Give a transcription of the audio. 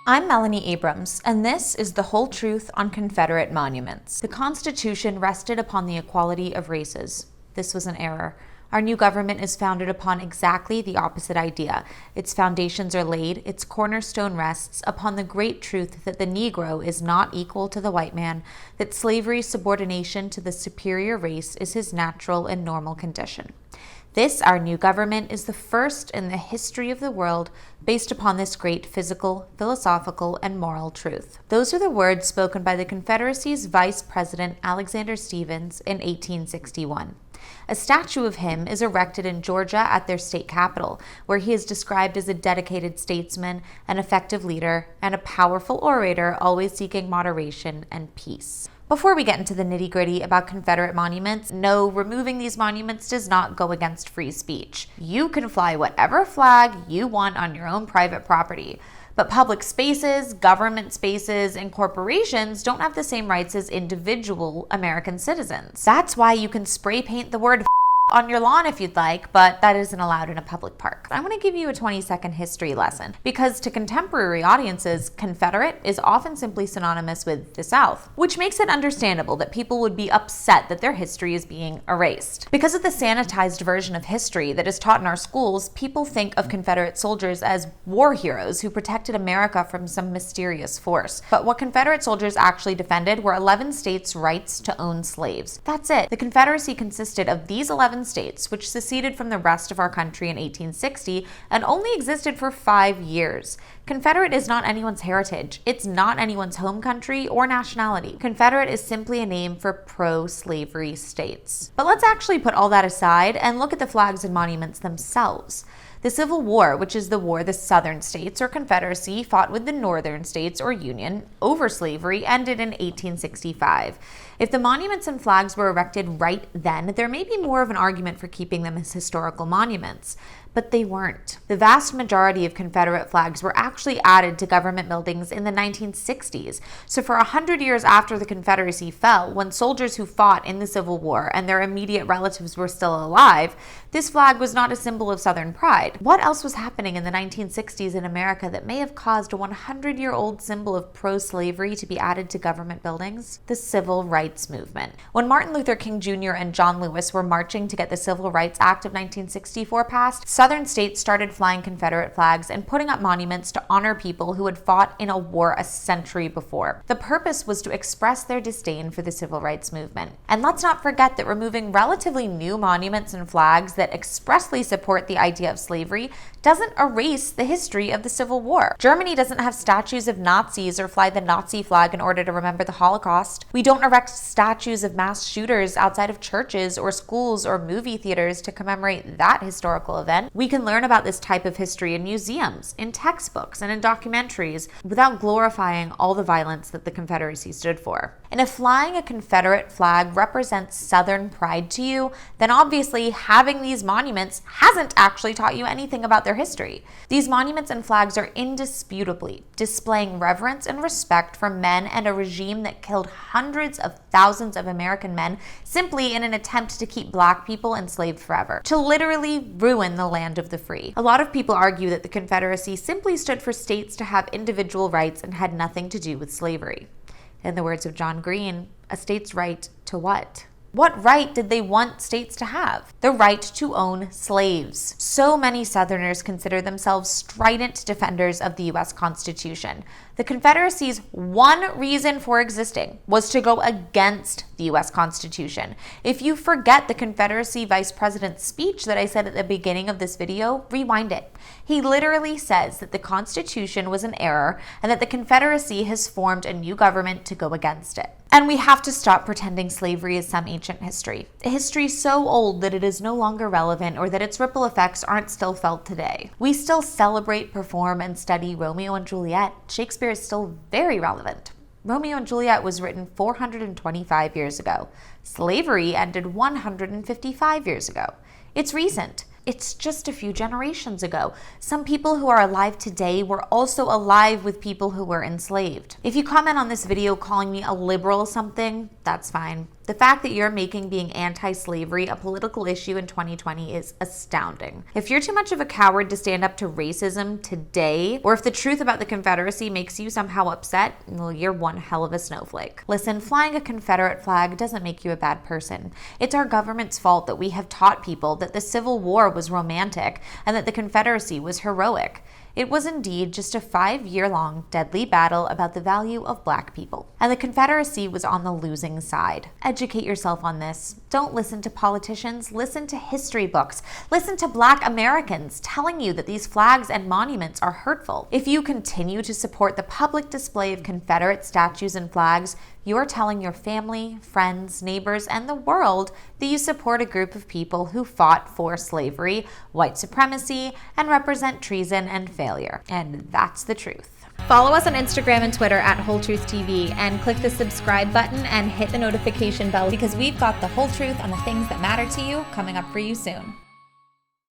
I'm Melanie Abrams, and this is the whole truth on Confederate monuments. The Constitution rested upon the equality of races. This was an error. Our new government is founded upon exactly the opposite idea. Its foundations are laid, its cornerstone rests upon the great truth that the Negro is not equal to the white man, that slavery's subordination to the superior race is his natural and normal condition. This, our new government, is the first in the history of the world based upon this great physical, philosophical, and moral truth. Those are the words spoken by the Confederacy's Vice President Alexander Stephens in 1861. A statue of him is erected in Georgia at their state capital, where he is described as a dedicated statesman, an effective leader, and a powerful orator always seeking moderation and peace. Before we get into the nitty-gritty about Confederate monuments, no, removing these monuments does not go against free speech. You can fly whatever flag you want on your own private property. But public spaces, government spaces, and corporations don't have the same rights as individual American citizens. That's why you can spray paint the word on your lawn if you'd like, but that isn't allowed in a public park. I'm going to give you a 20-second history lesson because to contemporary audiences, Confederate is often simply synonymous with the South, which makes it understandable that people would be upset that their history is being erased. Because of the sanitized version of history that is taught in our schools, people think of Confederate soldiers as war heroes who protected America from some mysterious force. But what Confederate soldiers actually defended were 11 states' rights to own slaves. That's it. The Confederacy consisted of these 11 states, which seceded from the rest of our country in 1860 and only existed for 5 years. Confederate is not anyone's heritage. It's not anyone's home country or nationality. Confederate is simply a name for pro-slavery states. But let's actually put all that aside and look at the flags and monuments themselves. The Civil War, which is the war the Southern states or Confederacy fought with the Northern states or Union over slavery, ended in 1865. If the monuments and flags were erected right then, there may be more of an argument for keeping them as historical monuments. But they weren't. The vast majority of Confederate flags were actually added to government buildings in the 1960s. So for 100 years after the Confederacy fell, when soldiers who fought in the Civil War and their immediate relatives were still alive, this flag was not a symbol of Southern pride. What else was happening in the 1960s in America that may have caused a 100-year-old symbol of pro-slavery to be added to government buildings? The Civil Rights Movement. When Martin Luther King Jr. and John Lewis were marching to get the Civil Rights Act of 1964 passed, Southern states started flying Confederate flags and putting up monuments to honor people who had fought in a war a century before. The purpose was to express their disdain for the Civil Rights Movement. And let's not forget that removing relatively new monuments and flags that expressly support the idea of slavery doesn't erase the history of the Civil War. Germany doesn't have statues of Nazis or fly the Nazi flag in order to remember the Holocaust. We don't erect statues of mass shooters outside of churches or schools or movie theaters to commemorate that historical event. We can learn about this type of history in museums, in textbooks, and in documentaries without glorifying all the violence that the Confederacy stood for. And if flying a Confederate flag represents Southern pride to you, then obviously having these monuments hasn't actually taught you anything about their history. These monuments and flags are indisputably displaying reverence and respect for men and a regime that killed hundreds of thousands of American men simply in an attempt to keep Black people enslaved forever, to literally ruin the land of the free. A lot of people argue that the Confederacy simply stood for states to have individual rights and had nothing to do with slavery. In the words of John Green, a state's right to what? What right did they want states to have? The right to own slaves. So many Southerners consider themselves strident defenders of the U.S. Constitution. The Confederacy's one reason for existing was to go against the U.S. Constitution. If you forget the Confederacy Vice President's speech that I said at the beginning of this video, rewind it. He literally says that the Constitution was an error and that the Confederacy has formed a new government to go against it. And we have to stop pretending slavery is some ancient history. A history so old that it is no longer relevant or that its ripple effects aren't still felt today. We still celebrate, perform, and study Romeo and Juliet. Shakespeare is still very relevant. Romeo and Juliet was written 425 years ago. Slavery ended 155 years ago. It's recent. It's just a few generations ago. Some people who are alive today were also alive with people who were enslaved. If you comment on this video calling me a liberal something, that's fine. The fact that you're making being anti-slavery a political issue in 2020 is astounding. If you're too much of a coward to stand up to racism today, or if the truth about the Confederacy makes you somehow upset, well, you're one hell of a snowflake. Listen, flying a Confederate flag doesn't make you a bad person. It's our government's fault that we have taught people that the Civil War was romantic and that the Confederacy was heroic. It was indeed just a 5-year-long deadly battle about the value of Black people. And the Confederacy was on the losing side. Educate yourself on this. Don't listen to politicians. Listen to history books. Listen to Black Americans telling you that these flags and monuments are hurtful. If you continue to support the public display of Confederate statues and flags, you're telling your family, friends, neighbors, and the world that you support a group of people who fought for slavery, white supremacy, and represent treason and failure. And that's the truth. Follow us on Instagram and Twitter at Whole Truth TV and click the subscribe button and hit the notification bell because we've got the whole truth on the things that matter to you coming up for you soon.